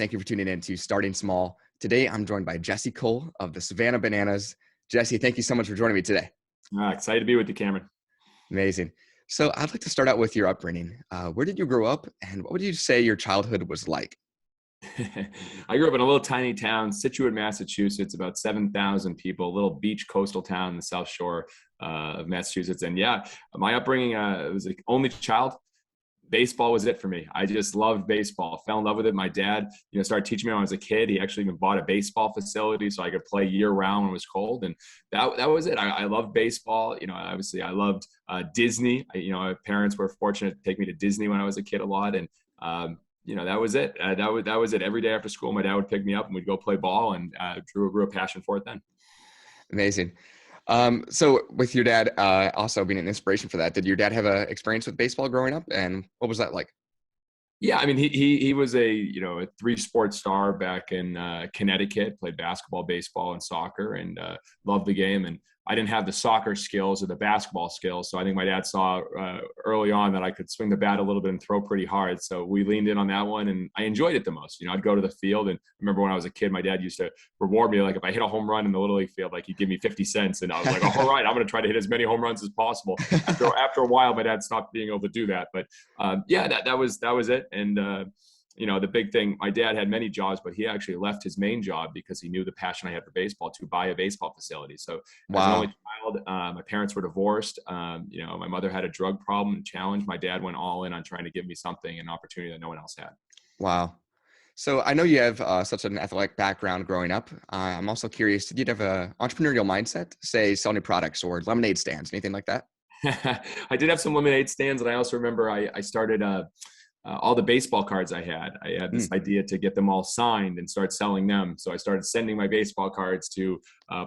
Thank you for tuning in to Starting Small. Today, I'm joined by Jesse Cole of the Savannah Bananas. Jesse, thank you so much for joining me today. Excited to be with you, Cameron. Amazing. So I'd like to start out with your upbringing. Where did you grow up, and what would you say your childhood was like? I grew up in a little tiny town, Scituate, Massachusetts, about 7,000 people, a little beach coastal town in the South Shore of Massachusetts. And yeah, my upbringing, was an only child. Baseball was it for me. I just loved baseball, fell in love with it. My dad, started teaching me when I was a kid. He actually even bought a baseball facility so I could play year round when it was cold. And that was it. I loved baseball. Obviously I loved Disney. My parents were fortunate to take me to Disney when I was a kid a lot. And, that was it. That was it. Every day after school, my dad would pick me up and we'd go play ball, and grew a passion for it then. Amazing. So with your dad also being an inspiration for that, did your dad have an experience with baseball growing up, and what was that like? Yeah, I mean, he was a 3-sport star back in Connecticut. Played basketball, baseball, and soccer, and loved the game. And I didn't have the soccer skills or the basketball skills, so I think my dad saw early on that I could swing the bat a little bit and throw pretty hard. So we leaned in on that one, and I enjoyed it the most. I'd go to the field, and I remember when I was a kid, my dad used to reward me, like if I hit a home run in the Little League field, like he'd give me 50 cents, and I was like, all right, I'm going to try to hit as many home runs as possible. After a while, my dad stopped being able to do that, but that was it. And the big thing, my dad had many jobs, but he actually left his main job because he knew the passion I had for baseball to buy a baseball facility. So as an only child, my parents were divorced. My mother had a drug problem and challenge. My dad went all in on trying to give me something, an opportunity that no one else had. Wow. So I know you have such an athletic background growing up. I'm also curious, did you have an entrepreneurial mindset, say selling products or lemonade stands, anything like that? I did have some lemonade stands, and I also remember I started all the baseball cards I had. I had this idea to get them all signed and start selling them. So I started sending my baseball cards to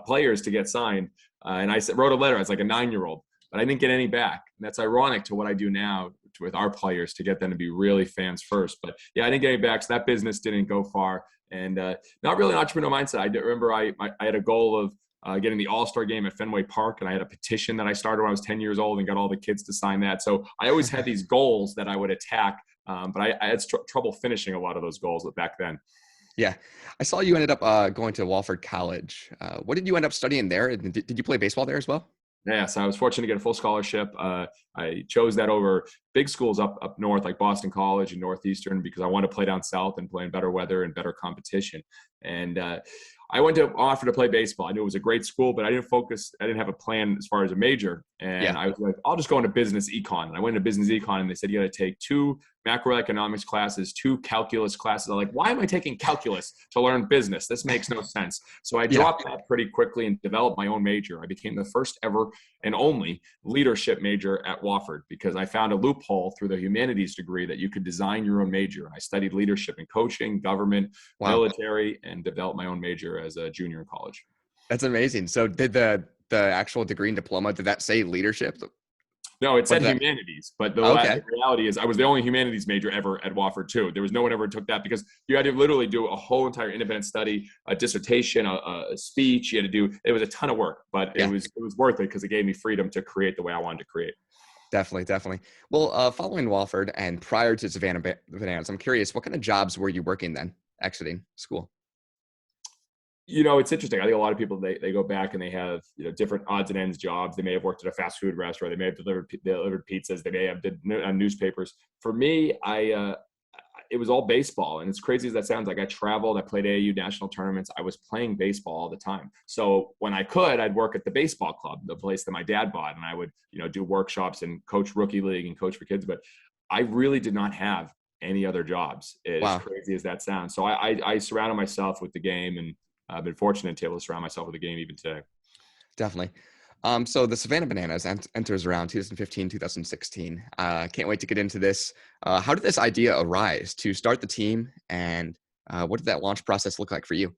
players to get signed. And I wrote a letter. I was like a 9-year-old, but I didn't get any back. And that's ironic to what I do now with our players, to get them to be really fans first. But yeah, I didn't get any back. So that business didn't go far. And not really an entrepreneurial mindset. I remember I had a goal of getting the All-Star game at Fenway Park, and I had a petition that I started when I was 10 years old and got all the kids to sign that. So I always had these goals that I would attack, but I had trouble finishing a lot of those goals back then. Yeah. I saw you ended up going to Wofford College. What did you end up studying there? And did you play baseball there as well? Yeah, so I was fortunate to get a full scholarship. I chose that over big schools up north, like Boston College and Northeastern, because I wanted to play down south and play in better weather and better competition. And I went to offer to play baseball. I knew it was a great school, but I didn't have a plan as far as a major. And I was like, I'll just go into business econ. And I went into business econ, and they said, you got to take 2 macroeconomics classes, 2 calculus classes. I'm like, why am I taking calculus to learn business? This makes no sense. So I dropped that pretty quickly and developed my own major. I became the first ever and only leadership major at Wofford, because I found a loophole through the humanities degree that you could design your own major. I studied leadership and coaching, government, military, and developed my own major as a junior in college. That's amazing. So did the actual degree and diploma, did that say leadership? No, it said humanities, but the reality is I was the only humanities major ever at Wofford too. There was no one ever took that, because you had to literally do a whole entire independent study, a dissertation, a speech. You had to do, it was a ton of work, but it was worth it because it gave me freedom to create the way I wanted to create. Definitely. Well, following Wofford and prior to Savannah Bananas, I'm curious, what kind of jobs were you working then, exiting school? It's interesting. I think a lot of people, they go back and they have, different odds and ends jobs. They may have worked at a fast food restaurant. They may have delivered pizzas. They may have did newspapers. For me, it was all baseball. And as crazy as that sounds, like I traveled, I played AAU national tournaments. I was playing baseball all the time. So when I could, I'd work at the baseball club, the place that my dad bought. And I would, do workshops and coach rookie league and coach for kids. But I really did not have any other jobs, as crazy as that sounds. So I surrounded myself with the game, and I've been fortunate to be able to surround myself with the game even today. Definitely. So the Savannah Bananas enters around 2015, 2016. Can't wait to get into this. How did this idea arise to start the team, and what did that launch process look like for you?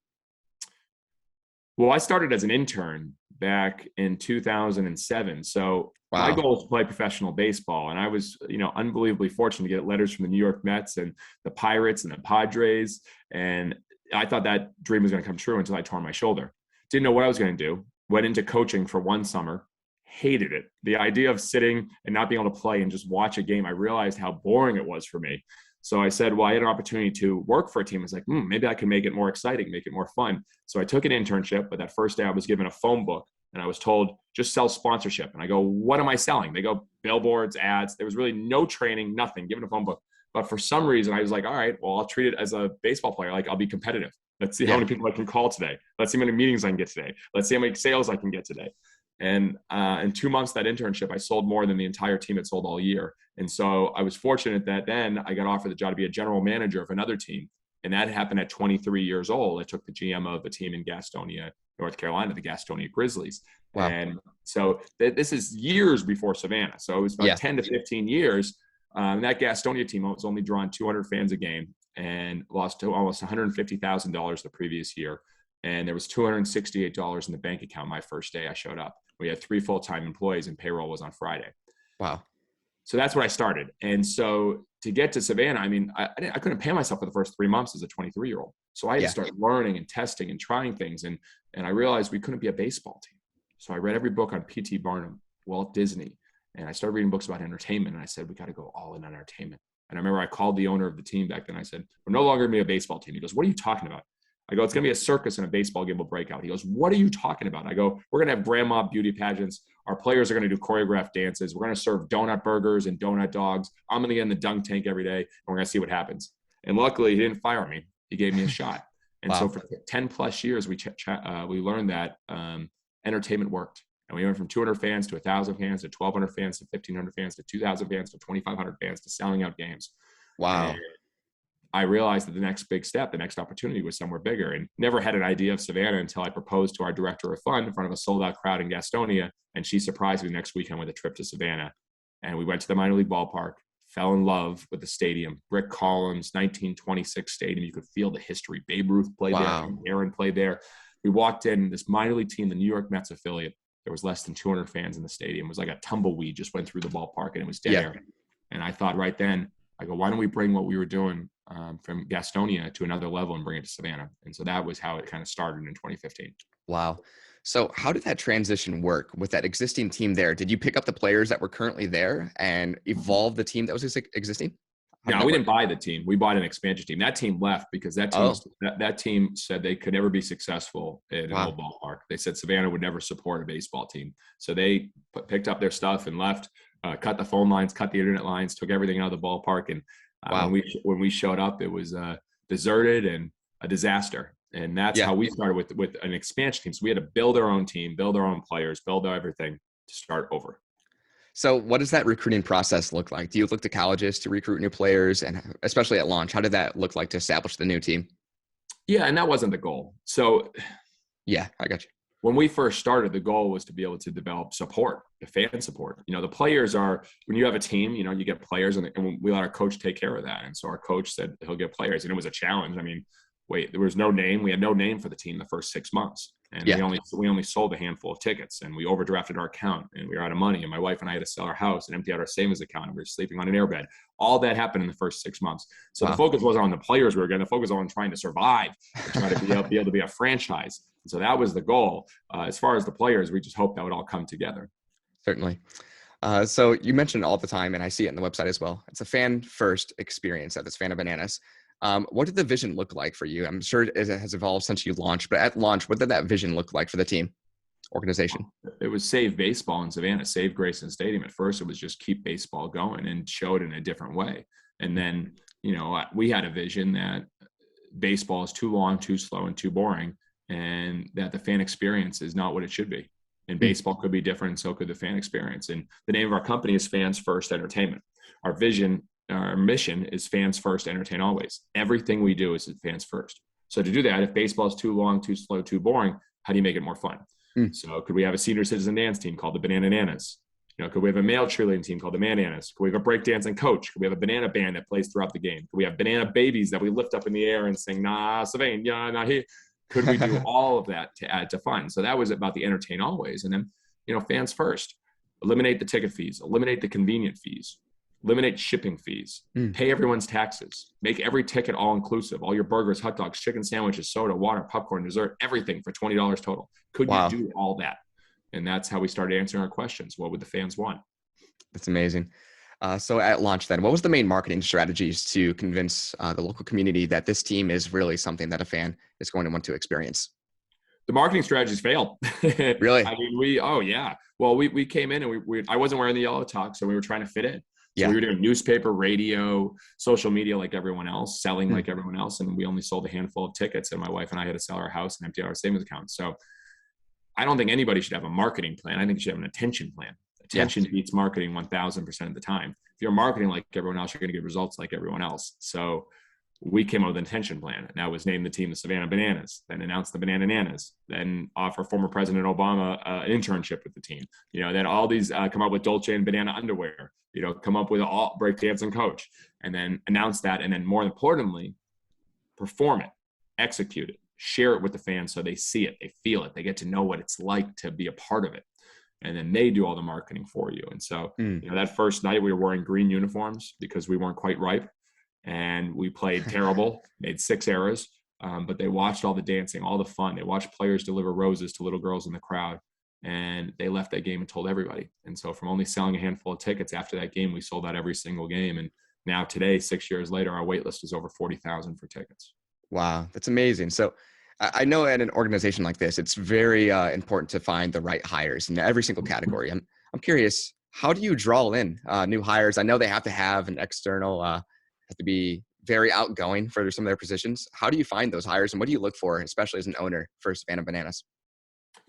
Well, I started as an intern back in 2007. So my goal was to play professional baseball. And I was, unbelievably fortunate to get letters from the New York Mets and the Pirates and the Padres. And I thought that dream was going to come true until I tore my shoulder. Didn't know what I was going to do. Went into coaching for one summer. Hated it. The idea of sitting and not being able to play and just watch a game, I realized how boring it was for me. So I said, well, I had an opportunity to work for a team. I was like, maybe I can make it more exciting, make it more fun. So I took an internship, but that first day I was given a phone book and I was told, just sell sponsorship. And I go, what am I selling? They go, billboards, ads. There was really no training, nothing, given a phone book. But for some reason, I was like, all right, well, I'll treat it as a baseball player. Like, I'll be competitive. Let's see how many people I can call today. Let's see how many meetings I can get today. Let's see how many sales I can get today. And in 2 months, that internship, I sold more than the entire team had sold all year. And so I was fortunate that then I got offered the job to be a general manager of another team. And that happened at 23 years old. I took the GM of a team in Gastonia, North Carolina, the Gastonia Grizzlies. Wow. And so this is years before Savannah. So it was about 10 to 15 years. That Gastonia team was only drawing 200 fans a game and lost to almost $150,000 the previous year. And there was $268 in the bank account my first day I showed up. We had 3 full-time employees and payroll was on Friday. Wow. So that's where I started. And so to get to Savannah, I mean, I couldn't pay myself for the first 3 months as a 23-year-old. So I had to start learning and testing and trying things. And I realized we couldn't be a baseball team. So I read every book on P.T. Barnum, Walt Disney, and I started reading books about entertainment. And I said, we got to go all in on entertainment. And I remember I called the owner of the team back then. I said, we're no longer going to be a baseball team. He goes, what are you talking about? I go, it's going to be a circus and a baseball game will break out. He goes, what are you talking about? I go, we're going to have grandma beauty pageants. Our players are going to do choreographed dances. We're going to serve donut burgers and donut dogs. I'm going to get in the dunk tank every day, and we're going to see what happens. And luckily, he didn't fire me. He gave me a shot. And so for 10 plus years, we learned that entertainment worked. And we went from 200 fans to 1,000 fans to 1,200 fans to 1,500 fans to 2,000 fans to 2,500 fans to selling out games. Wow. And I realized that the next big step, the next opportunity was somewhere bigger, and never had an idea of Savannah until I proposed to our director of fund in front of a sold out crowd in Gastonia. And she surprised me next weekend with a trip to Savannah. And we went to the minor league ballpark, fell in love with the stadium, brick columns, 1926 stadium. You could feel the history. Babe Ruth played there. Aaron played there. We walked in, this minor league team, the New York Mets affiliate. There was less than 200 fans in the stadium. It was like a tumbleweed just went through the ballpark and it was dead air. And I thought right then, I go, why don't we bring what we were doing from Gastonia to another level and bring it to Savannah? And so that was how it kind of started in 2015. Wow. So how did that transition work with that existing team there? Did you pick up the players that were currently there and evolve the team that was existing? No, we didn't buy the team. We bought an expansion team. That team left because that team said they could never be successful in an old ballpark. They said Savannah would never support a baseball team. So they picked up their stuff and left, cut the phone lines, cut the internet lines, took everything out of the ballpark. And when we showed up, it was deserted and a disaster. And that's how we started with an expansion team. So we had to build our own team, build our own players, build everything to start over. So what does that recruiting process look like? Do you look to colleges to recruit new players, and especially at launch? How did that look like to establish the new team? Yeah, and that wasn't the goal. So yeah, I got you. When we first started, the goal was to be able to develop support, the fan support. You know, the players are, when you have a team, you know, you get players and we let our coach take care of that. And so our coach said he'll get players, and it was a challenge. I mean, there was no name. We had no name for the team the first 6 months. And we only sold a handful of tickets, and we overdrafted our account, and we were out of money. And my wife and I had to sell our house and empty out our savings account, and we were sleeping on an airbed. All that happened in the first 6 months. So the focus wasn't on the players we were getting. The focus was on trying to survive and try to be able to be a franchise. And so that was the goal. As far as the players, we just hope that would all come together. Certainly. So you mentioned all the time, and I see it on the website as well. It's a fan-first experience at the Savannah Bananas. What did the vision look like for you? I'm sure it has evolved since you launched, but at launch, what did that vision look like for the team, organization? It was save baseball in Savannah, save Grayson Stadium. At first, it was just keep baseball going and show it in a different way. And then, you know, we had a vision that baseball is too long, too slow, and too boring, and that the fan experience is not what it should be. And baseball could be different, and so could the fan experience. And the name of our company is Fans First Entertainment. Our vision, our mission is fans first, entertain always. Everything we do is fans first. So to do that, if baseball is too long, too slow, too boring, how do you make it more fun? So could we have a senior citizen dance team called the Bananas? You know, could we have a male cheerleading team called the Bananas? Could we have a breakdancing coach? Could we have a banana band that plays throughout the game? Could we have banana babies that we lift up in the air and sing, nah, Savannah, yeah, nah, here? Could we do all of that to add to fun? So that was about the entertain always. And then, you know, fans first. Eliminate the ticket fees. Eliminate the convenient fees. Eliminate shipping fees, pay everyone's taxes, make every ticket all inclusive, all your burgers, hot dogs, chicken sandwiches, soda, water, popcorn, dessert, everything for $20 total. Could you do all that? And that's how we started answering our questions. What would the fans want? That's amazing. So at launch then, what was the main marketing strategies to convince the local community that this team is really something that a fan is going to want to experience? The marketing strategies failed. I Really? mean, oh yeah. Well, we came in and I wasn't wearing the yellow tux, so we were trying to fit in. So we Yeah. were doing newspaper, radio, social media like everyone else, selling Hmm. like everyone else, and we only sold a handful of tickets. And my wife and I had to sell our house and empty out our savings account. So I don't think anybody should have a marketing plan. I think you should have an attention plan. Yeah. Attention beats marketing 1000% of the time. If you're marketing like everyone else, you're going to get results like everyone else. So we came up with an attention plan, and that was named the team the Savannah Bananas, then announced the Banana Nanas, then offer former President Obama an internship with the team. Then all these come up with Dolce and Banana underwear, come up with all breakdance and coach, and then announce that. And then more importantly, perform it, execute it, share it with the fans so they see it, they feel it, they get to know what it's like to be a part of it. And then they do all the marketing for you. And so, that first night we were wearing green uniforms because we weren't quite ripe. And we played terrible, made 6 errors, but they watched all the dancing, all the fun. They watched players deliver roses to little girls in the crowd, and they left that game and told everybody. And so from only selling a handful of tickets after that game, we sold out every single game. And now today, 6 years later, our wait list is over 40,000 for tickets. Wow, that's amazing. So I know at an organization like this, it's very important to find the right hires in every single category. I'm curious, how do you draw in new hires? I know they have to have an external, have to be very outgoing for some of their positions. How do you find those hires, and what do you look for, especially as an owner for Savannah Bananas?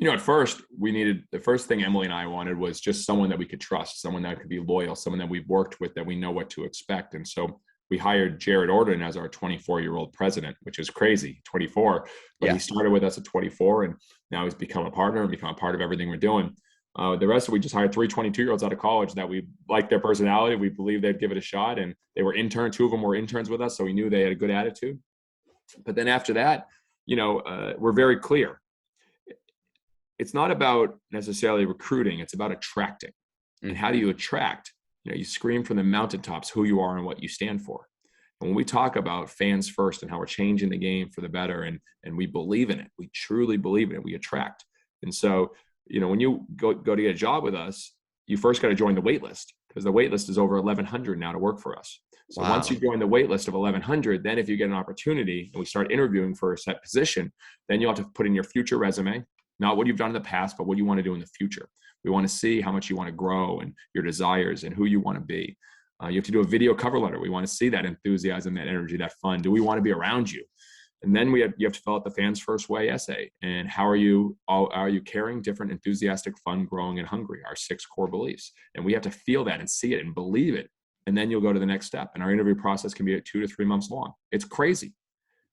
At first, the first thing Emily and I wanted was just someone that we could trust, someone that could be loyal, someone that we've worked with, that we know what to expect. And so we hired Jared Orden as our 24-year-old president, which is crazy, 24. But Yeah. he started with us at 24, and now he's become a partner and become a part of everything we're doing. The rest of we just hired 3 22-year-olds out of college that we liked their personality. We believed they'd give it a shot, and they were interns. 2 of them were interns with us, so we knew they had a good attitude. But then after that, we're very clear. It's not about necessarily recruiting. It's about attracting. And how do you attract? You scream from the mountaintops who you are and what you stand for. And when we talk about fans first and how we're changing the game for the better, and we believe in it, we truly believe in it, we attract. And so, when you go to get a job with us, you first got to join the wait list, because the wait list is over 1,100 now to work for us. So Wow. once you join the wait list of 1,100, then if you get an opportunity and we start interviewing for a set position, then you'll have to put in your future resume, not what you've done in the past, but what you want to do in the future. We want to see how much you want to grow and your desires and who you want to be. You have to do a video cover letter. We want to see that enthusiasm, that energy, that fun. Do we want to be around you? And then you have to fill out the fans first way essay. And how are you caring, different, enthusiastic, fun, growing, and hungry? Our 6 core beliefs. And we have to feel that and see it and believe it. And then you'll go to the next step. And our interview process can be 2 to 3 months long. It's crazy.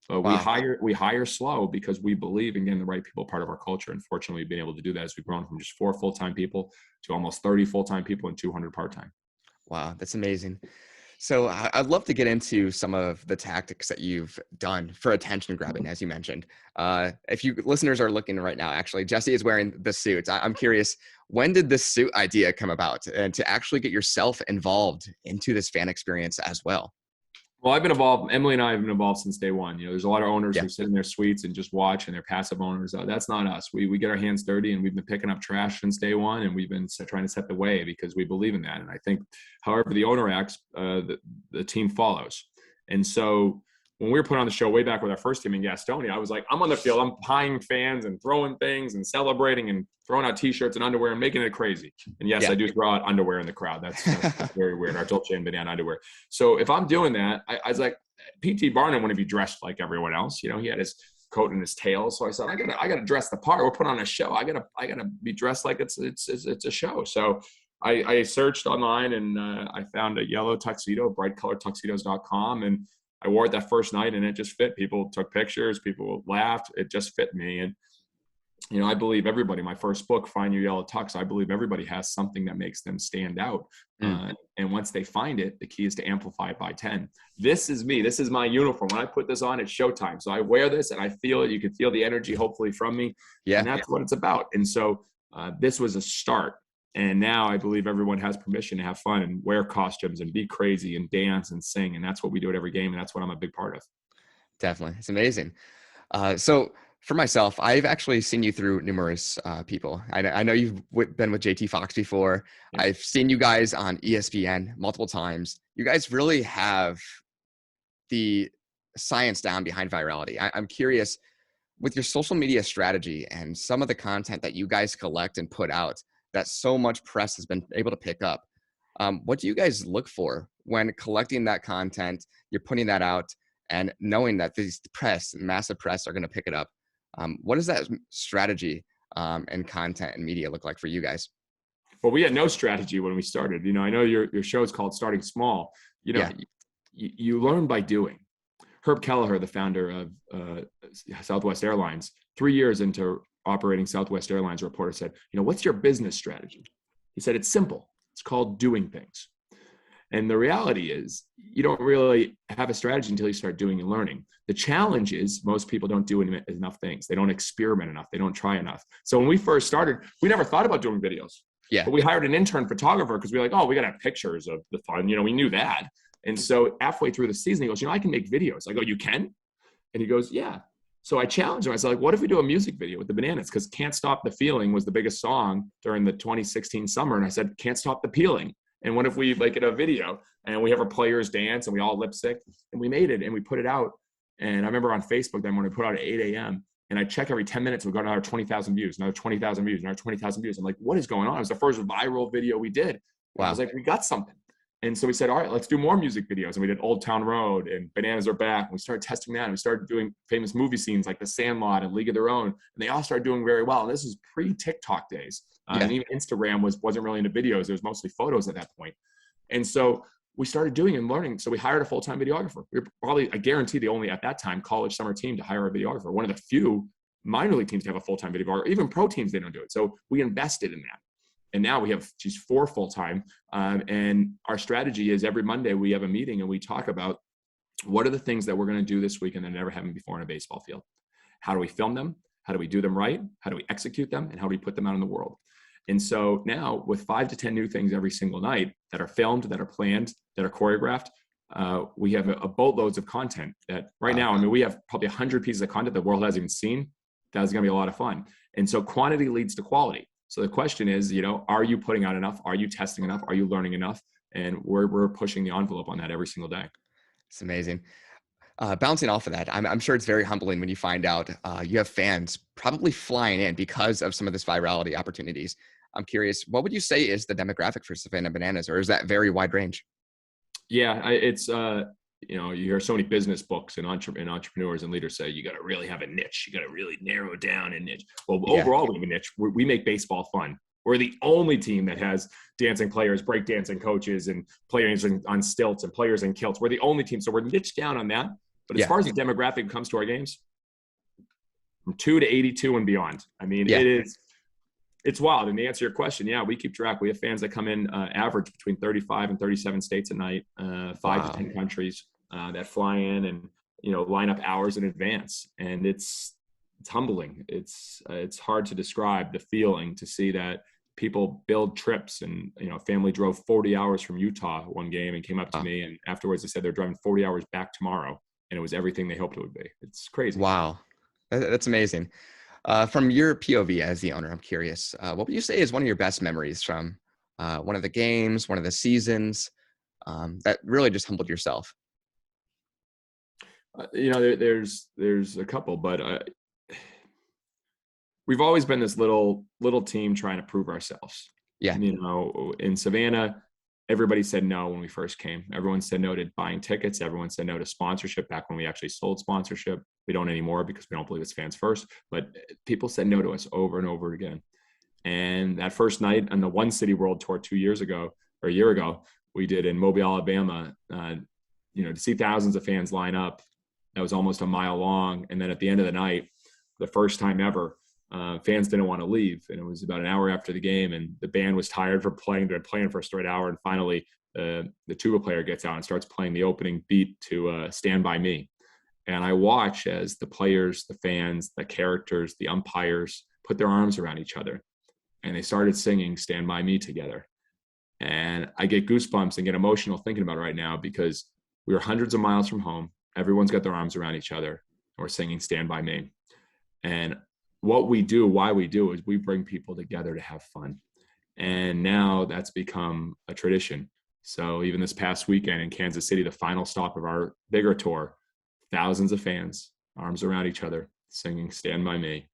But Wow. we hire slow because we believe in getting the right people part of our culture. And fortunately, we've been able to do that as we've grown from just 4 full-time people to almost 30 full-time people and 200 part-time. Wow, that's amazing. So I'd love to get into some of the tactics that you've done for attention grabbing, as you mentioned. If you listeners are looking right now, actually, Jesse is wearing the suit. I'm curious, when did this suit idea come about, and to actually get yourself involved into this fan experience as well? Well, I've been involved. Emily and I have been involved since day one. There's a lot of owners Yeah. who sit in their suites and just watch, and they're passive owners. That's not us. We get our hands dirty, and we've been picking up trash since day one, and we've been trying to set the way because we believe in that. And I think, however the owner acts, the team follows. And so when we were put on the show way back with our first team in Gastonia, I was like, I'm on the field, I'm pieing fans and throwing things and celebrating and throwing out T-shirts and underwear and making it crazy. And yes, Yeah. I do throw out underwear in the crowd. That's very weird. Our Dolce and Banana underwear. So if I'm doing that, I was like, P.T. Barnum wouldn't be dressed like everyone else. He had his coat and his tail. So I said, I gotta dress the part. We're putting on a show. I gotta be dressed like it's a show. So I searched online, and I found a yellow tuxedo, brightcolortuxedos.com, and I wore it that first night, and it just fit. People took pictures, people laughed. It just fit me. And, I believe everybody, my first book, Find Your Yellow Tux, I believe everybody has something that makes them stand out. And once they find it, the key is to amplify it by 10. This is me. This is my uniform. When I put this on, it's showtime. So I wear this and I feel it. You can feel the energy, hopefully, from me. Yeah. And that's what it's about. And so this was a start. And now I believe everyone has permission to have fun and wear costumes and be crazy and dance and sing. And that's what we do at every game. And that's what I'm a big part of. Definitely. It's amazing. So For myself, I've actually seen you through numerous people. I know you've been with JT Fox before. Yeah. I've seen you guys on ESPN multiple times. You guys really have the science down behind virality. I'm curious, with your social media strategy and some of the content that you guys collect and put out that so much press has been able to pick up, what do you guys look for when collecting that content, you're putting that out and knowing that these press, massive press, are going to pick it up? What does that strategy and content and media look like for you guys? Well, we had no strategy when we started. I know your show is called Starting Small. Yeah. You learn by doing. Herb Kelleher, the founder of Southwest Airlines, 3 years into operating Southwest Airlines, a reporter said, what's your business strategy? He said, it's simple. It's called doing things. And the reality is you don't really have a strategy until you start doing and learning. The challenge is most people don't do enough things. They don't experiment enough. They don't try enough. So when we first started, we never thought about doing videos. Yeah. But we hired an intern photographer because we were like, oh, we got to have pictures of the fun. We knew that. And so halfway through the season, he goes, I can make videos. I go, you can? And he goes, yeah. So I challenged him. I said, like, what if we do a music video with the Bananas? Because Can't Stop the Feeling was the biggest song during the 2016 summer. And I said, Can't Stop the Peeling. And what if we make it a video and we have our players dance and we all lip sync? And we made it and we put it out. And I remember on Facebook then when we put out at 8 a.m. and I check every 10 minutes, we got another 20,000 views, another 20,000 views, another 20,000 views. I'm like, what is going on? It was the first viral video we did. Wow. I was like, we got something. And so we said, all right, let's do more music videos. And we did Old Town Road and Bananas Are Back. And we started testing that. And we started doing famous movie scenes like The Sandlot and League of Their Own. And they all started doing very well. And this is pre-TikTok days. And even Instagram wasn't really into videos. It was mostly photos at that point. And so we started doing and learning. So we hired a full-time videographer. We were probably, I guarantee, the only, at that time, college summer team to hire a videographer. One of the few minor league teams to have a full-time videographer. Even pro teams, they don't do it. So we invested in that. And now we have just 4 full-time. And our strategy is every Monday we have a meeting and we talk about what are the things that we're going to do this weekend that never happened before on a baseball field. How do we film them? How do we do them right? How do we execute them? And how do we put them out in the world? And so now with 5 to 10 new things every single night that are filmed, that are planned, that are choreographed, we have a boatloads of content that right now, we have probably 100 pieces of content the world hasn't even seen. That's going to be a lot of fun. And so quantity leads to quality. So the question is, are you putting out enough? Are you testing enough? Are you learning enough? And we're pushing the envelope on that every single day. It's amazing. Bouncing off of that, I'm sure it's very humbling when you find out you have fans probably flying in because of some of this virality opportunities. I'm curious, what would you say is the demographic for Savannah Bananas, or is that very wide range? Yeah, it's you hear so many business books and entrepreneurs and leaders say you got to really have a niche. You got to really narrow down a niche. Well, overall, we have a niche. We make baseball fun. We're the only team that has dancing players, breakdancing coaches, and players on stilts and players in kilts. We're the only team. So we're niched down on that. But as far as the demographic comes to our games, from 2 to 82 and beyond. It's wild. And to answer your question, we keep track. We have fans that come in average between 35 and 37 states a night, 5 to 10 countries that fly in and, line up hours in advance. And it's humbling. It's hard to describe the feeling to see that people build trips and, family drove 40 hours from Utah one game and came up to me. And afterwards they said they're driving 40 hours back tomorrow. And it was everything they hoped it would be. It's crazy. Wow. That's amazing. From your POV as the owner, I'm curious, what would you say is one of your best memories from one of the games, one of the seasons that really just humbled yourself? There's a couple, but we've always been this little team trying to prove ourselves. Yeah. In Savannah, everybody said no when we first came. Everyone said no to buying tickets. Everyone said no to sponsorship back when we actually sold sponsorship. We don't anymore because we don't believe it's fans first. But people said no to us over and over again. And that first night on the One City World Tour a year ago, we did in Mobile, Alabama, to see thousands of fans line up. That was almost a mile long. And then at the end of the night, the first time ever, fans didn't want to leave. And it was about an hour after the game and the band was tired from playing. They're playing for a straight hour. And finally, the tuba player gets out and starts playing the opening beat to Stand By Me. And I watch as the players, the fans, the characters, the umpires put their arms around each other. And they started singing Stand By Me together. And I get goosebumps and get emotional thinking about it right now because we were hundreds of miles from home. Everyone's got their arms around each other. And we're singing Stand By Me. And what we do, why we do, is we bring people together to have fun. And now that's become a tradition. So even this past weekend in Kansas City, the final stop of our bigger tour, thousands of fans, arms around each other, singing Stand By Me,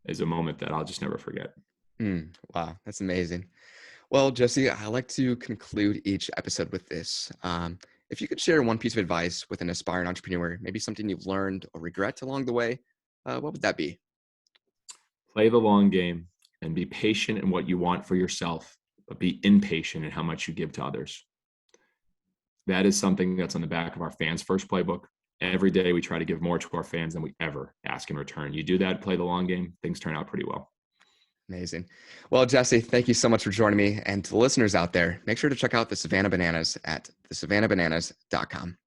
is a moment that I'll just never forget. Wow, that's amazing. Well, Jesse, I like to conclude each episode with this. If you could share one piece of advice with an aspiring entrepreneur, maybe something you've learned or regret along the way, what would that be? Play the long game and be patient in what you want for yourself, but be impatient in how much you give to others. That is something that's on the back of our fans first playbook. Every day we try to give more to our fans than we ever ask in return. You do that, play the long game, things turn out pretty well. Amazing. Well, Jesse, thank you so much for joining me. And to the listeners out there, make sure to check out the Savannah Bananas at thesavannahbananas.com.